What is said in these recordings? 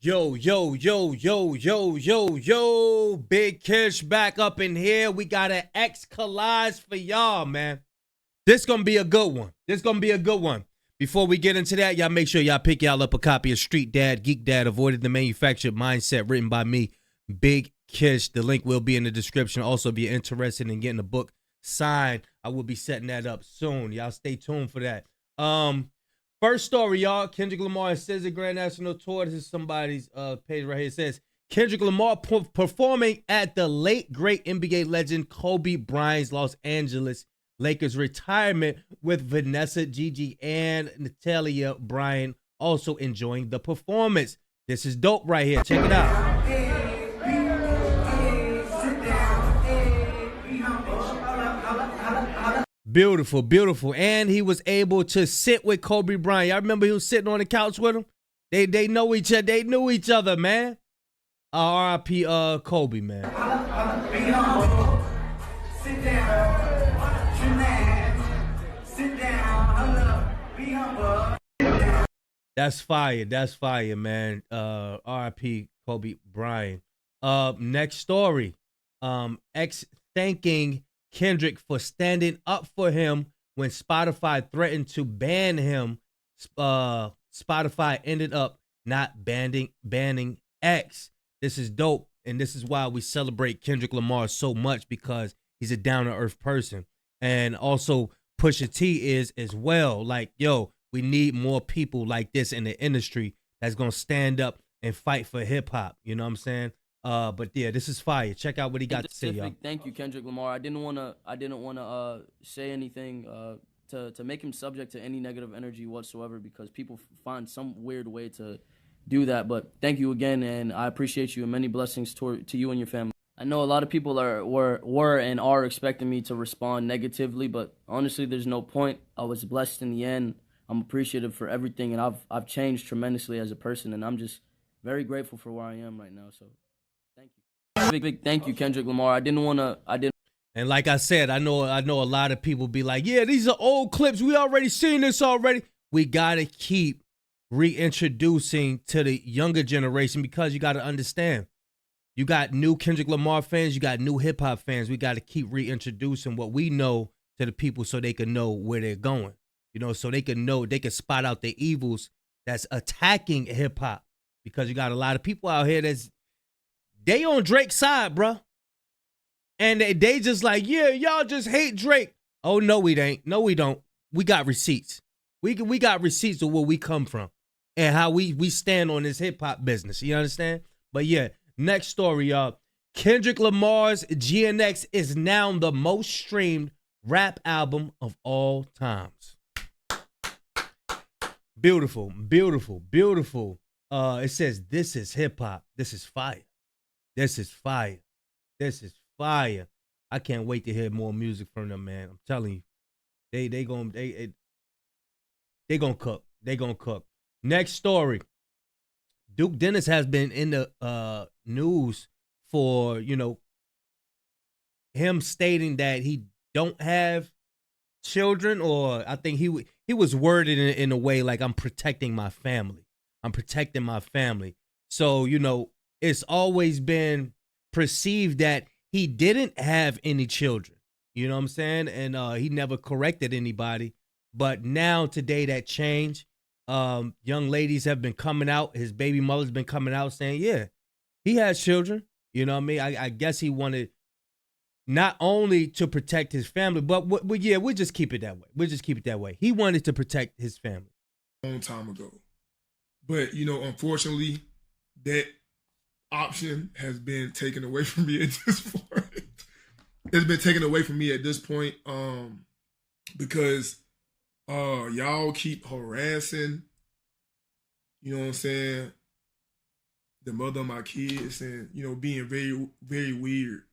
Yo, yo, yo, yo, yo, yo, yo, Big Kish back up in here. We got an X collage for y'all, man. This gonna be a good one. This gonna be a good one. Before we get into that, y'all make sure y'all pick y'all up a copy of Street Dad, Geek Dad, Avoided the Manufactured Mindset, written by me, Big Kish. The link will be in the description. Also, if you're interested in getting the book signed, I will be setting that up soon. Y'all stay tuned for that. First story, y'all. Kendrick Lamar and SZA Grand National Tour. This is somebody's page right here. It says, Kendrick Lamar performing at the late, great NBA legend Kobe Bryant's Los Angeles Lakers retirement with Vanessa, Gigi, and Natalia Bryant also enjoying the performance. This is dope right here. Check it out. Beautiful, beautiful. And he was able to sit with Kobe Bryant. Y'all remember he was sitting on the couch with him? They know each other. They knew each other, man. R.I.P. Kobe, man. Sit down. Be humble. That's fire. That's fire, man. R.I.P. Kobe Bryant. Next story. X thanking Kendrick for standing up for him when Spotify threatened to ban him. Spotify ended up not banning X. This is dope, and this is why we celebrate Kendrick Lamar so much, because he's a down-to-earth person. And also Pusha T is as well. Like, yo, we need more people like this in the industry that's gonna stand up and fight for hip-hop. You know what I'm saying? But yeah, this is fire. Check out what he got to say, y'all. Thank you, Kendrick Lamar. I didn't wanna say anything to make him subject to any negative energy whatsoever, because people find some weird way to do that. But thank you again, and I appreciate you, and many blessings to you and your family. I know a lot of people were and are expecting me to respond negatively, but honestly, there's no point. I was blessed in the end. I'm appreciative for everything, and I've changed tremendously as a person, and I'm just very grateful for where I am right now. So. Big thank you, Kendrick Lamar. I didn't. And like I said, I know a lot of people be like, yeah, these are old clips. We already seen this already. We gotta keep reintroducing to the younger generation, because you gotta understand, you got new Kendrick Lamar fans, you got new hip hop fans. We gotta keep reintroducing what we know to the people, so they can know where they're going. You know, so they can know, they can spot out the evils that's attacking hip hop, because you got a lot of people out here they on Drake's side, bruh. And they just like, yeah, y'all just hate Drake. Oh, no, we ain't. No, we don't. We got receipts. We got receipts of where we come from and how we stand on this hip-hop business. You understand? But yeah, next story, y'all. Kendrick Lamar's GNX is now the most streamed rap album of all times. Beautiful, beautiful, beautiful. It says, this is hip-hop. This is fire. This is fire. This is fire. I can't wait to hear more music from them, man. I'm telling you. They gonna cook. They gonna cook. Next story. Duke Dennis has been in the news for, you know, him stating that he don't have children, or I think he was worded in a way like, I'm protecting my family. I'm protecting my family. So, you know, it's always been perceived that he didn't have any children. You know what I'm saying? And he never corrected anybody. But now, today, that changed. Young ladies have been coming out. His baby mother's been coming out saying, yeah, he has children. You know what I mean? I guess he wanted not only to protect his family, but yeah, we'll just keep it that way. We'll just keep it that way. He wanted to protect his family. A long time ago. But, you know, unfortunately, that option has been taken away from me at this point. It's been taken away from me at this point, because y'all keep harassing, you know what I'm saying, the mother of my kids, and, you know, being very, very weird.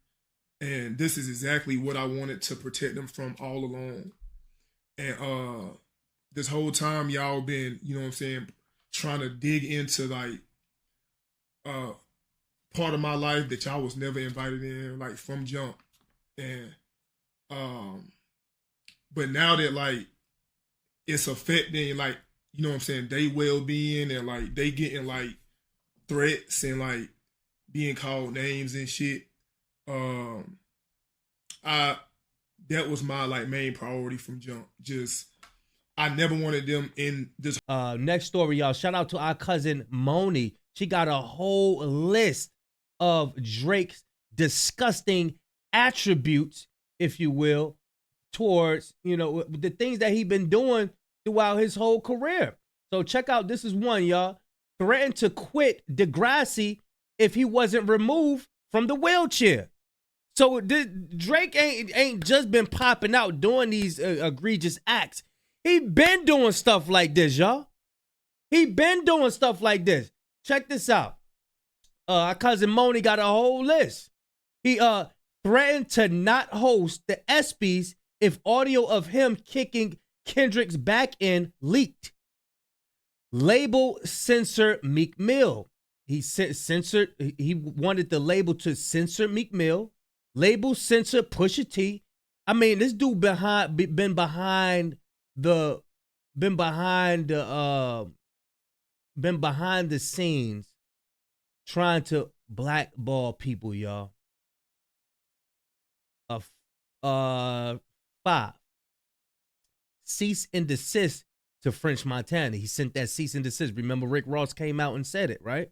And this is exactly what I wanted to protect them from all along. And this whole time y'all been, you know what I'm saying, trying to dig into like part of my life that y'all was never invited in, like from jump. And but now that like it's affecting, like, you know what I'm saying, they well-being, and like they getting like threats and like being called names and shit. I that was my like main priority from jump. Just I never wanted them in this. Next story, y'all. Shout out to our cousin Moni. She got a whole list of Drake's disgusting attributes, if you will, towards, you know, the things that he been doing throughout his whole career. So check out, this is one, y'all. Threatened to quit Degrassi if he wasn't removed from the wheelchair. So Drake ain't just been popping out doing these egregious acts. He been doing stuff like this, y'all. He been doing stuff like this. Check this out. Our cousin Moni got a whole list. He threatened to not host the ESPYs if audio of him kicking Kendrick's back end leaked. Label censor Meek Mill. He censored. He wanted the label to censor Meek Mill. Label censor Pusha T. I mean, this dude been behind the scenes trying to blackball people, y'all. 5. Cease and desist to French Montana. He sent that cease and desist. Remember, Rick Ross came out and said it, right?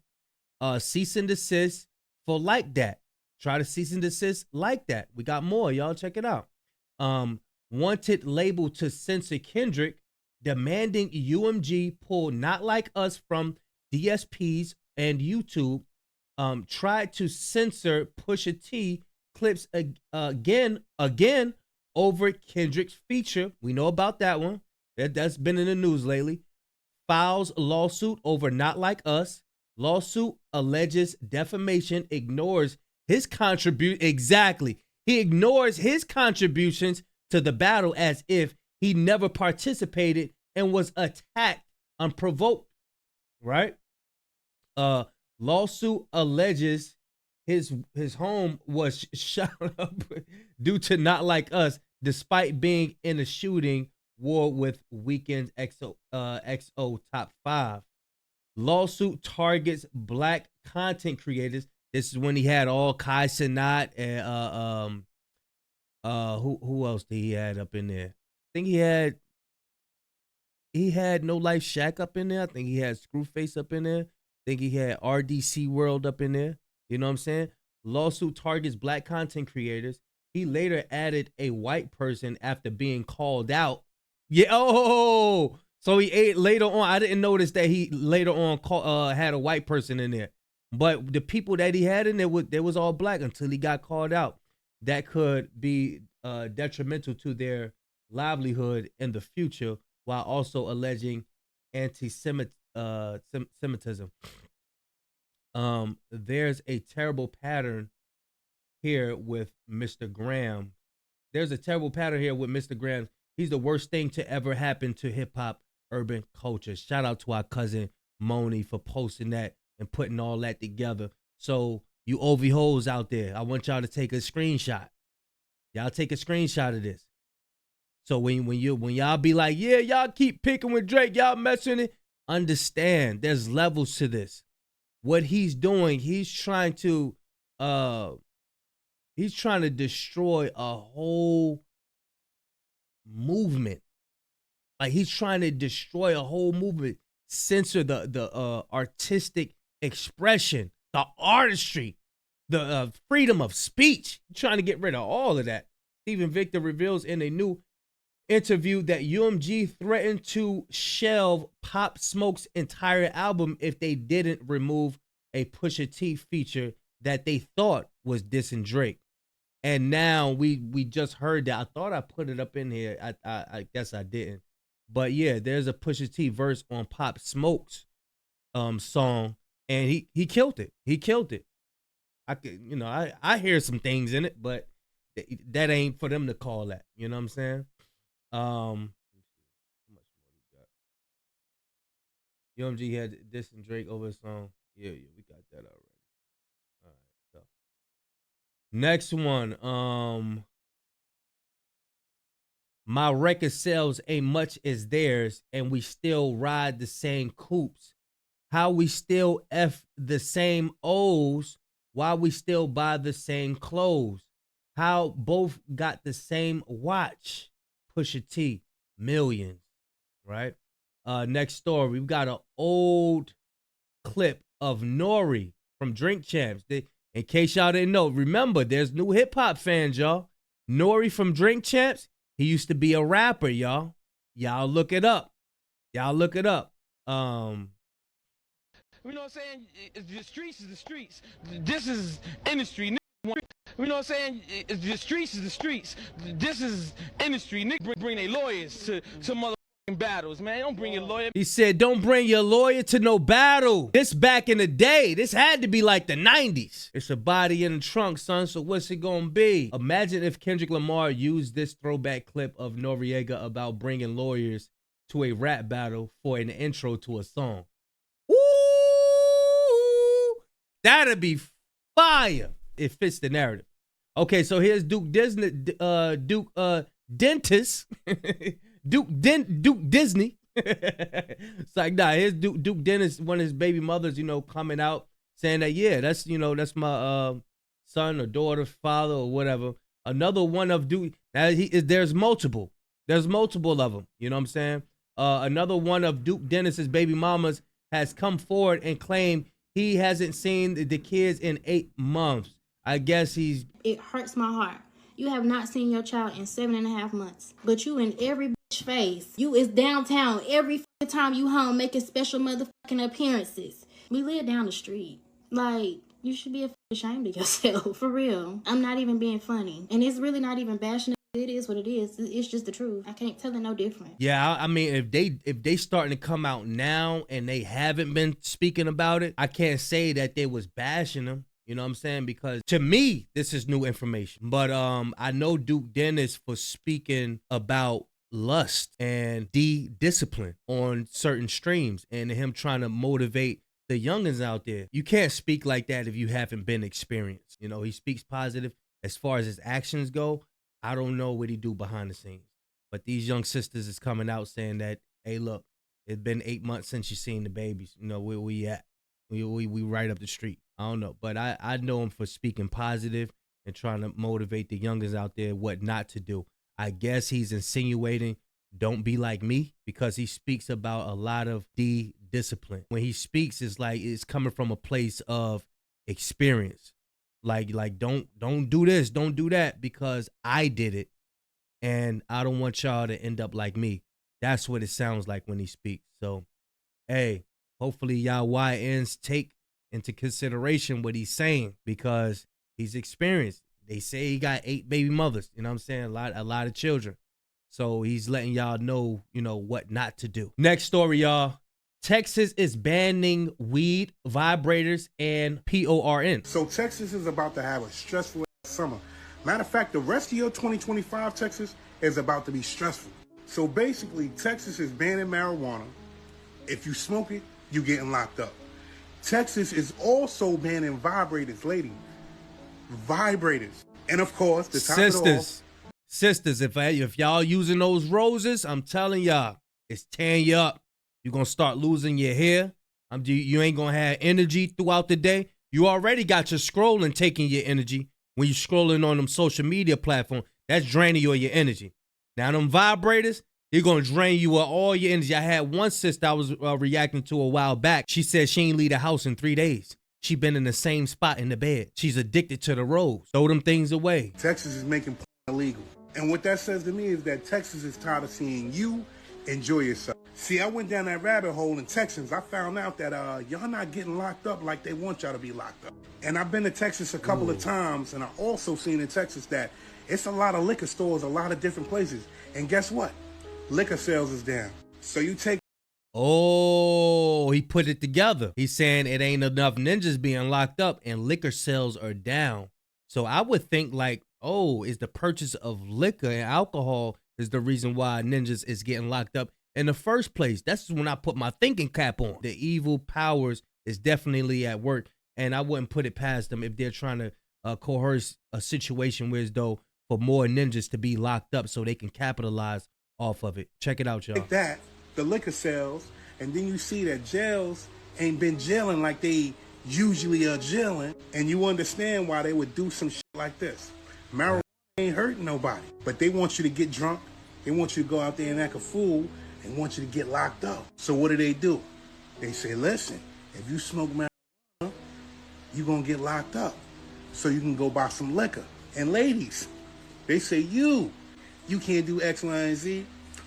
Cease and desist for Like That. Try to cease and desist Like That. We got more, y'all. Check it out. Wanted label to censor Kendrick, demanding UMG pull Not Like Us from DSPs and YouTube. Tried to censor Pusha T clips again over Kendrick's feature. We know about that one. That's been in the news lately. Files lawsuit over Not Like Us. Lawsuit alleges defamation, ignores his contribution. Exactly. He ignores his contributions to the battle as if he never participated and was attacked unprovoked. Right? Lawsuit alleges his home was shot up due to Not Like Us, despite being in a shooting war with Weeknd's XO Top 5. Lawsuit targets black content creators. This is when he had all Kai Cenat and who else did he had up in there? I think he had No Life Shack up in there. I think he had Screwface up in there. I think he had RDC World up in there. You know what I'm saying? Lawsuit targets black content creators. He later added a white person after being called out. Yeah. Oh, so he ate later on. I didn't notice that he later on had a white person in there. But the people that he had in there, they was all black until he got called out. That could be detrimental to their livelihood in the future, while also alleging anti-Semitism. There's a terrible pattern here with Mr. Graham. There's a terrible pattern here with Mr. Graham. He's the worst thing to ever happen to hip-hop urban culture. Shout out to our cousin Moni for posting that and putting all that together. So you OV hoes out there, I want y'all to take a screenshot. Y'all take a screenshot of this. So when y'all be like, yeah, y'all keep picking with Drake, y'all messing it, understand there's levels to this. What he's doing, he's trying to destroy a whole movement. Like, he's trying to destroy a whole movement, censor the artistic expression, the artistry, the freedom of speech. He's trying to get rid of all of that. Stephen Victor reveals in a new interview that UMG threatened to shelve Pop Smoke's entire album if they didn't remove a Pusha T feature that they thought was dissing Drake. And now we just heard that. I thought I put it up in here. I guess I didn't. But yeah, there's a Pusha T verse on Pop Smoke's song, and he killed it. He killed it. I hear some things in it, but that ain't for them to call that. You know what I'm saying? How much more we got? UMG had this and Drake over a song. Yeah, we got that already. All right, so next one. My record sales ain't much as theirs, and we still ride the same coupes. how we still F the same O's, why we still buy the same clothes, how both got the same watch. Pusha T, millions, right? Next story, we've got an old clip of Nori from Drink Champs. In case y'all didn't know, remember, there's new hip hop fans, y'all. Nori from Drink Champs, he used to be a rapper, y'all. Y'all look it up. Y'all look it up. You know what I'm saying? The streets is the streets. This is industry. You know what I'm saying? The streets is the streets. This is industry. Niggas bring their lawyers to motherfucking battles, man. Don't bring your lawyer. He said, don't bring your lawyer to no battle. This back in the day. This had to be like the 90s. It's a body in the trunk, son, so what's it gonna be? Imagine if Kendrick Lamar used this throwback clip of Noriega about bringing lawyers to a rap battle for an intro to a song. Ooh, that'd be fire. It fits the narrative. Okay, so here's Duke Disney, Dentist, Duke Disney. It's like, nah, here's Duke Dennis, one of his baby mothers, coming out saying that, yeah, that's my son or daughter, father or whatever. Another one of Duke, there's multiple of them, you know what I'm saying? Another one of Duke Dennis's baby mamas has come forward and claimed he hasn't seen the kids in 8 months. I guess It hurts my heart. You have not seen your child in 7.5 months, but you in every bitch face. You is downtown every time you home making special motherfucking appearances. We live down the street. Like, you should be ashamed of yourself, for real. I'm not even being funny. And it's really not even bashing. It is what it is. It's just the truth. I can't tell it no different. Yeah, I mean, if they starting to come out now and they haven't been speaking about it, I can't say that they was bashing them. You know what I'm saying? Because to me, this is new information. But I know Duke Dennis for speaking about lust and discipline on certain streams and him trying to motivate the youngins out there. You can't speak like that if you haven't been experienced. He speaks positive. As far as his actions go, I don't know what he do behind the scenes. But these young sisters is coming out saying that, hey, look, it's been 8 months since you seen the babies. Where we at? We right up the street. I don't know. But I know him for speaking positive and trying to motivate the youngins out there what not to do. I guess he's insinuating don't be like me because he speaks about a lot of discipline. When he speaks, it's like it's coming from a place of experience. Like don't do this, don't do that because I did it and I don't want y'all to end up like me. That's what it sounds like when he speaks. So, hey, hopefully y'all YNs take into consideration what he's saying because he's experienced. They say he got 8 baby mothers, you know what I'm saying? A lot of children. So he's letting y'all know, what not to do. Next story, y'all. Texas is banning weed, vibrators, and PORN. So Texas is about to have a stressful summer. Matter of fact, the rest of your 2025 Texas is about to be stressful. So basically, Texas is banning marijuana. If you smoke it, you getting locked up. Texas is also banning vibrators, lady. Vibrators. And of course, the top of it all. Sisters, if y'all using those roses, I'm telling y'all, it's tearing you up. You're going to start losing your hair. You ain't going to have energy throughout the day. You already got your scrolling taking your energy. When you're scrolling on them social media platforms, that's draining you of your energy. Now, them vibrators, they're going to drain you of all your energy. I had one sister I was reacting to a while back. She said she ain't leave the house in 3 days. She been in the same spot in the bed. She's addicted to the rose. Throw them things away. Texas is making porn illegal. And what that says to me is that Texas is tired of seeing you enjoy yourself. See, I went down that rabbit hole in Texas. I found out that y'all not getting locked up like they want y'all to be locked up. And I've been to Texas a couple of times, and I also seen in Texas that it's a lot of liquor stores, a lot of different places. And guess what? Liquor sales is down. So you take... Oh, he put it together. He's saying it ain't enough ninjas being locked up and liquor sales are down. So I would think like, is the purchase of liquor and alcohol is the reason why ninjas is getting locked up in the first place. That's when I put my thinking cap on. The evil powers is definitely at work, and I wouldn't put it past them if they're trying to coerce a situation where as though for more ninjas to be locked up so they can capitalize off of it. Check it out, y'all. Like that, the liquor sales, and then you see that jails ain't been jailing like they usually are jailing, and you understand why they would do some shit like this. Marijuana ain't hurting nobody, but they want you to get drunk. They want you to go out there and act a fool. They want you to get locked up. So what do? They say, listen, if you smoke marijuana, you're going to get locked up. So you can go buy some liquor. And ladies, they say, you can't do X, Y, and Z.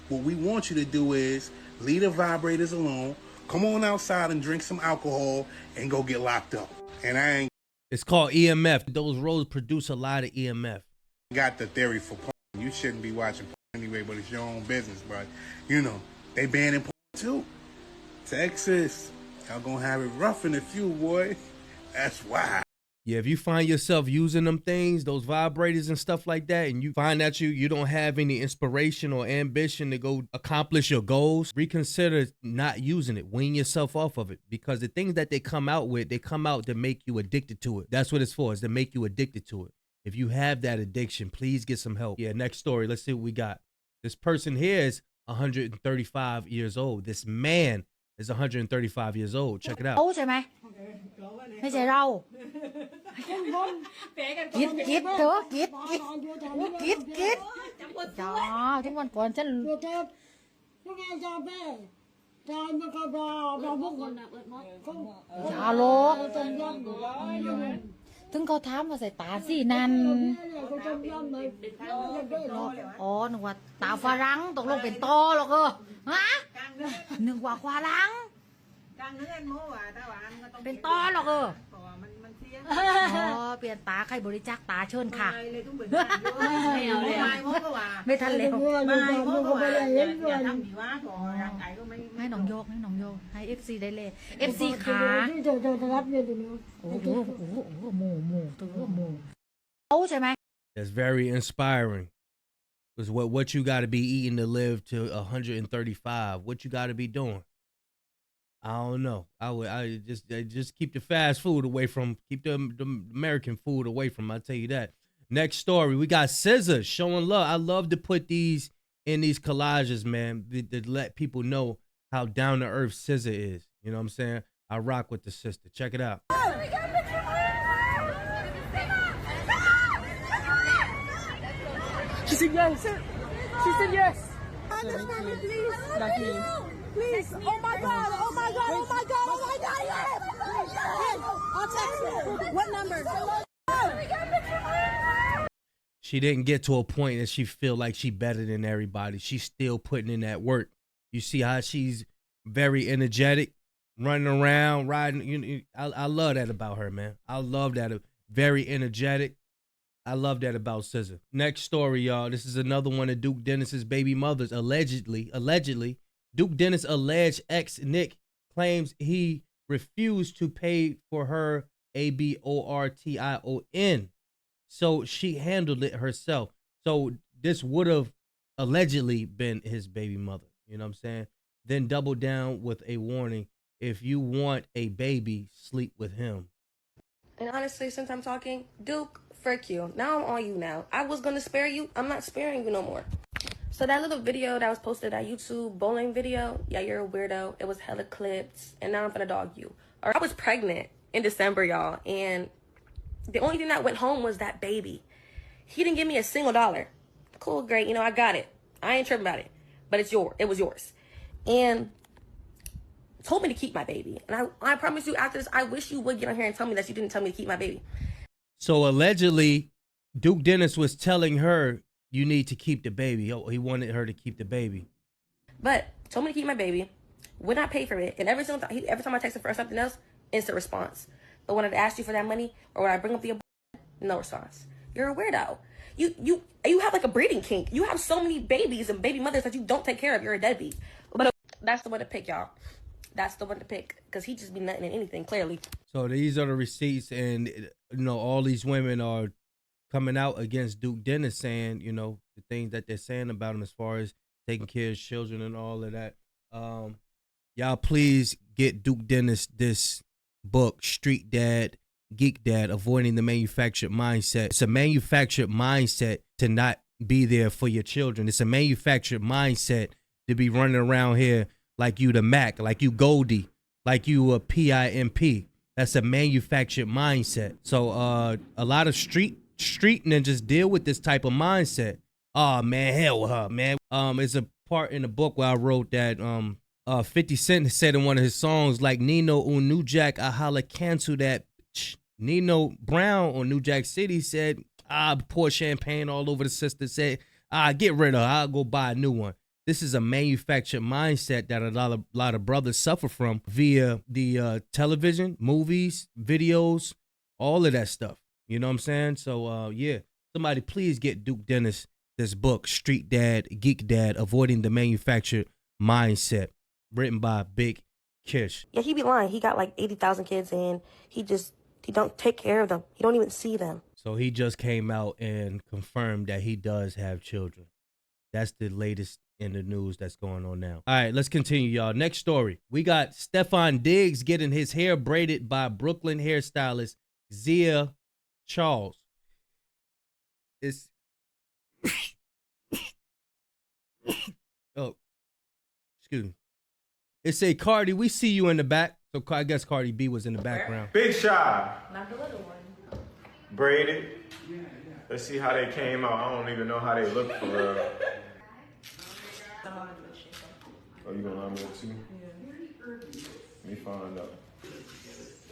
What we want you to do is leave the vibrators alone, come on outside and drink some alcohol, and go get locked up. And I ain't. It's called EMF. Those roads produce a lot of EMF. Got the theory for porn. You shouldn't be watching porn anyway, but it's your own business. But, you know, they banning porn too. Texas, y'all gonna have it rough in a few, boy. That's why. Yeah, if you find yourself using them things, those vibrators and stuff like that, and you find that you don't have any inspiration or ambition to go accomplish your goals, reconsider not using it. Wean yourself off of it, because the things that they come out with, they come out to make you addicted to it. That's what it's for, is to make you addicted to it. If you have that addiction, please get some help. Yeah, next story. Let's see what we got. This person here is 135 years old. This man is 135 years old. Check it out. ใช่ไหมไม่ใช่เรากิดเถอะกิดจ้าที่วันก่อนฉันจ้าโลกถึงเขาถามว่าใส่ตาสินั่นอ๋อนึกว่าตาฝรั่งตกลงเป็นตอหรอกฮะนึกว่าฝรั่งเป็นตอหรอกอ๋อเปลี่ยนตาใครบริจาคตาเชิญค่ะไม่ทันแล้วให้น้องโยกให้ FC ได้เลย FC ขาโอ้โหหมูเขาใช่ไหม That's very inspiring. Because what you got to be eating to live to 135? What you got to be doing? I don't know. I just keep the fast food away from, keep the American food away from. I'll tell you that. Next story, we got SZA showing love. I love to put these in these collages, man, to let people know how down to earth SZA is. You know what I'm saying? I rock with the sister. Check it out. She said yes. She said yes. Please. Oh my God. Yes. I'll text her. What number? She didn't get to a point that she feel like she better than everybody. She's still putting in that work. You see how she's very energetic, running around, riding. I love that about her, man. I love that. Very energetic. I love that about SZA. Next story, y'all. This is another one of Duke Dennis's baby mothers. Allegedly, Duke Dennis' alleged ex Nick claims he refused to pay for her abortion. So she handled it herself. So this would have allegedly been his baby mother. You know what I'm saying? Then double down with a warning. If you want a baby, sleep with him. And honestly, since I'm talking, Duke, frick you. Now I'm on you now. I was going to spare you. I'm not sparing you no more. So that little video that was posted at YouTube, bowling video, yeah, you're a weirdo. It was hella clips. And now I'm going to dog you. I was pregnant in December, y'all. And the only thing that went home was that baby. He didn't give me a single dollar. Cool, great. You know, I got it. I ain't tripping about it. But it's yours. It was yours. And told me to keep my baby. And I promise you, after this, I wish you would get on here and tell me that you didn't tell me to keep my baby. So allegedly, Duke Dennis was telling her, you need to keep the baby. Oh, he wanted her to keep the baby. But told me to keep my baby. Would not pay for it. And every time I text him for something else, instant response. But when I asked you for that money, or when I bring up the abortion, no response. You're a weirdo. You have like a breeding kink. You have so many babies and baby mothers that you don't take care of. You're a deadbeat. But that's the one to pick, y'all. That's the one to pick, because he just be nutting in anything, clearly. So these are the receipts, and all these women are coming out against Duke Dennis, saying the things that they're saying about him as far as taking care of children and all of that. Y'all please get Duke Dennis this book, Street Dad, Geek Dad, Avoiding the Manufactured Mindset. It's a manufactured mindset to not be there for your children. It's a manufactured mindset to be running around here like you the Mac, like you Goldie, like you a PIMP. That's a manufactured mindset. So a lot of street ninjas deal with this type of mindset. Oh man, hell with her, man. It's a part in the book where I wrote that 50 Cent said in one of his songs, like Nino on New Jack, I holla cancel that. Nino Brown on New Jack City said, pour champagne all over the sister, said, get rid of her, I'll go buy a new one. This is a manufactured mindset that a lot of brothers suffer from via the television, movies, videos, all of that stuff. You know what I'm saying? So, yeah, somebody please get Duke Dennis this book, Street Dad, Geek Dad, Avoiding the Manufactured Mindset, written by Big Kish. Yeah, he be lying. He got like 80,000 kids and he don't take care of them. He don't even see them. So he just came out and confirmed that he does have children. That's the latest in the news that's going on now. All right, let's continue, y'all. Next story. We got Stefon Diggs getting his hair braided by Brooklyn hairstylist Zia Charles. It's oh, excuse me. It say, Cardi, we see you in the back. So I guess Cardi B was in the background. Big shot. Not the little one. Braided. Let's see how they came out. I don't even know how they look for real. Oh, you gonna line me up too? Yeah. Let me find out.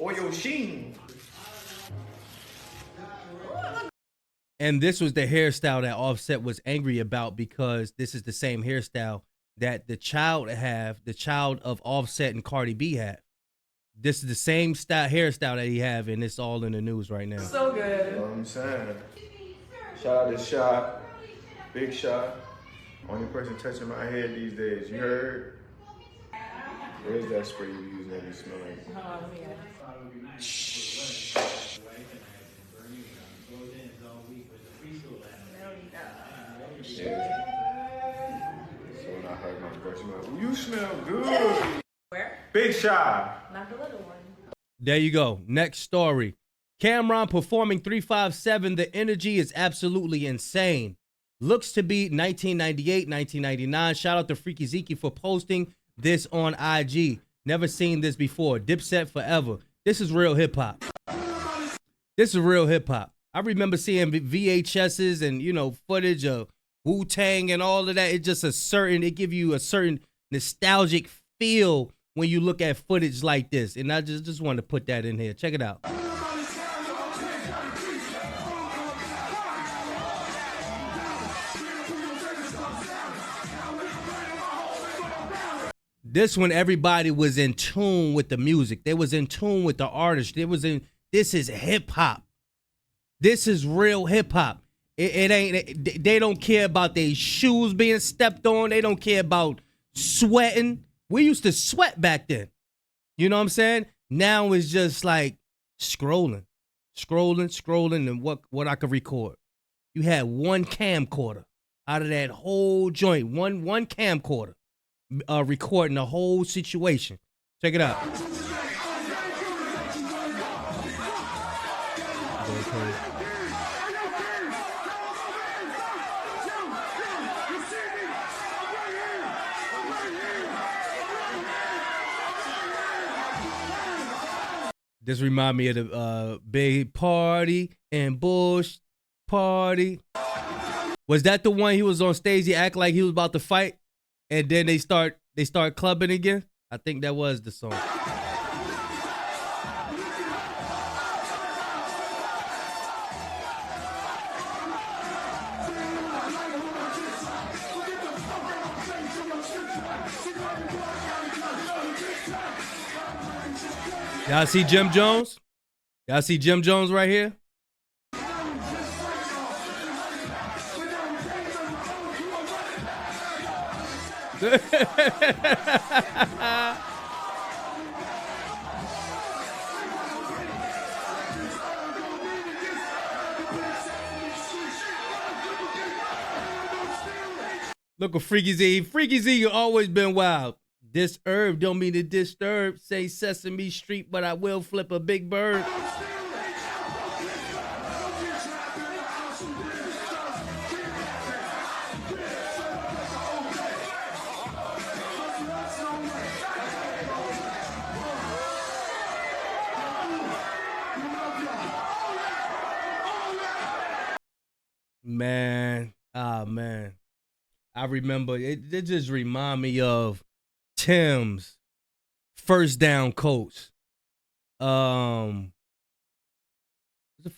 Oil sheen. And this was the hairstyle that Offset was angry about because this is the same hairstyle that the child of Offset and Cardi B have. This is the same hairstyle that he have, and it's all in the news right now. So good. You know what I'm saying? Shout out to Shot. Big Shot. Only person touching my head these days. You heard? Where's that spray you use that you smell like? Shh. Yeah. So when I heard my breath, she went, "Ooh, you smell good." Where? Big Shot. Not the little one. There you go. Next story. Cameron performing 357. The energy is absolutely insane. Looks to be 1998, 1999. Shout out to Freaky Zeke for posting this on IG. Never seen this before. Dipset forever. This is real hip hop. This is real hip hop. I remember seeing VHSs and, you know, footage of Wu-Tang and all of that. It give you a certain nostalgic feel when you look at footage like this. And I just wanted to put that in here. Check it out. This one, everybody was in tune with the music. They was in tune with the artist. This is hip hop. This is real hip hop. They don't care about their shoes being stepped on. They don't care about sweating. We used to sweat back then. You know what I'm saying? Now it's just like scrolling, and what I could record. You had one camcorder out of that whole joint. One camcorder. Recording the whole situation. Check it out. This remind me of the big party and Bush party. Was that the one he was on stage? He act like he was about to fight? And then they start clubbing again. I think that was the song. Y'all see Jim Jones? Y'all see Jim Jones right here? Look at Freaky Z. Freaky Z always been wild. This herb don't mean to disturb. Say Sesame Street, but I will flip a big bird. Man, man. I remember it just remind me of Tim's first down coach. Was it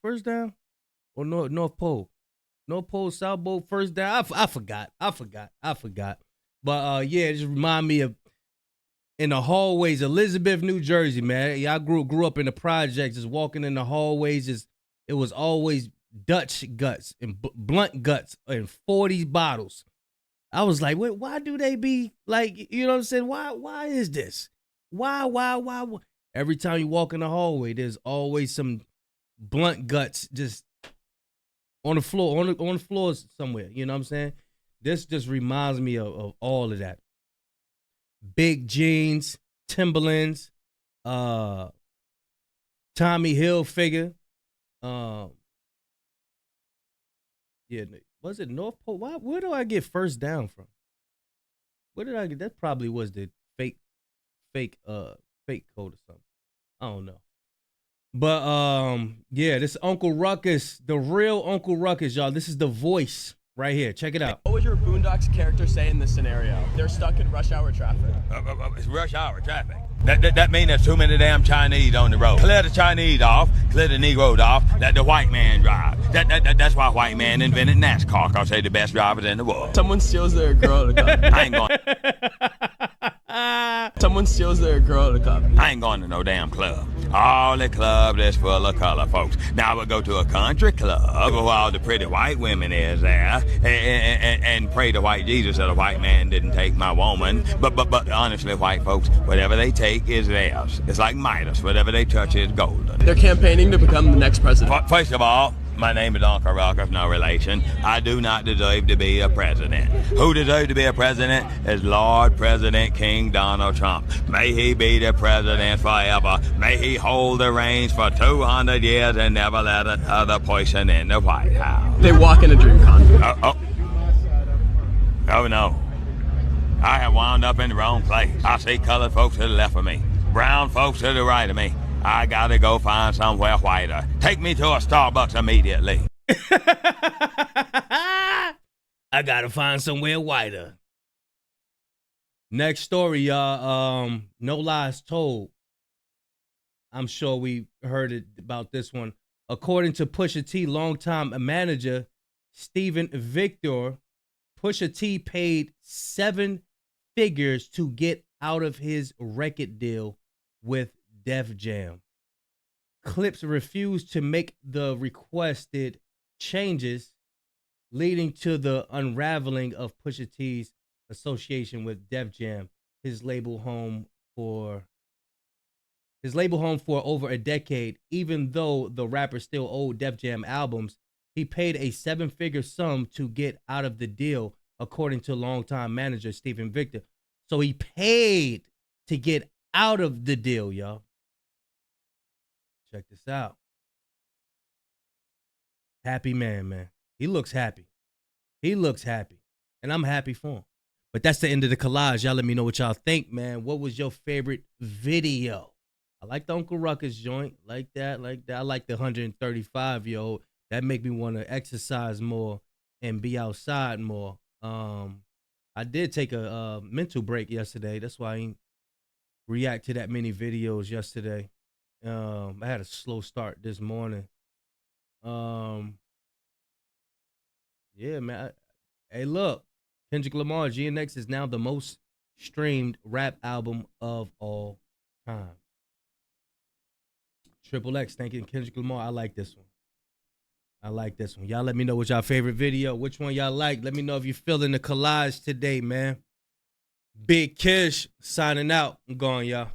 first down? Or North Pole? North Pole, South Pole, first down. I forgot. But yeah, it just remind me of in the hallways, Elizabeth, New Jersey, man. Yeah, I grew up in the projects, just walking in the hallways. It was always Dutch guts and blunt guts and 40 bottles. I was like, wait, why do they be like, you know what I'm saying? Why is this? Why? Every time you walk in the hallway, there's always some blunt guts just on the floor, on the floor somewhere. You know what I'm saying? This just reminds me of all of that. Big jeans, Timberlands, Tommy Hilfiger. Yeah, was it North Pole? Where do I get first down from? Where did I get? That probably was the fake code or something. I don't know. But yeah, this Uncle Ruckus, the real Uncle Ruckus, y'all. This is the voice right here. Check it out. What would your Boondocks character say in this scenario? They're stuck in rush hour traffic. It's rush hour traffic. That means there's too many damn Chinese on the road. Clear the Chinese off, clear the Negroes off, let the white man drive. That's why white man invented NASCAR, because they're the best drivers in the world. Someone steals their girl at a club. I ain't going. Someone steals their girl at a club. I ain't going to no damn club. All the club is full of color folks. Now we'll go to a country club where all the pretty white women is there and pray to white Jesus that a white man didn't take my woman. But honestly, white folks, whatever they take is theirs. It's like Midas. Whatever they touch is golden. They're campaigning to become the next president. First of all, my name is Uncle Ruckus, no relation. I do not deserve to be a president. Who deserves to be a president is Lord President King Donald Trump. May he be the president forever. May he hold the reins for 200 years and never let another person in the White House. They walk in a dream con. Oh no. I have wound up in the wrong place. I see colored folks to the left of me, brown folks to the right of me. I gotta go find somewhere whiter. Take me to a Starbucks immediately. I gotta find somewhere whiter. Next story, y'all. No Lies Told. I'm sure we heard about this one. According to Pusha T, longtime manager Stephen Victor, Pusha T paid 7 figures to get out of his record deal with Def Jam. Clips refused to make the requested changes, leading to the unraveling of Pusha T's association with Def Jam, his label home for over a decade. Even though the rapper still owed Def Jam albums, he paid a 7-figure sum to get out of the deal, according to longtime manager Stephen Victor. So he paid to get out of the deal, y'all. Check this out. Happy man. He looks happy. And I'm happy for him. But that's the end of the collage. Y'all let me know what y'all think, man. What was your favorite video? I like the Uncle Ruckus joint. Like that. I like the 135-year-old. That make me want to exercise more and be outside more. I did take a mental break yesterday. That's why I didn't react to that many videos yesterday. I had a slow start this morning. Yeah, man. Hey, look. Kendrick Lamar, GNX is now the most streamed rap album of all time. XXX, thanking Kendrick Lamar. I like this one. Y'all let me know what y'all favorite video. Which one y'all like. Let me know if you're feeling the collage today, man. Big Kish signing out. I'm going, y'all.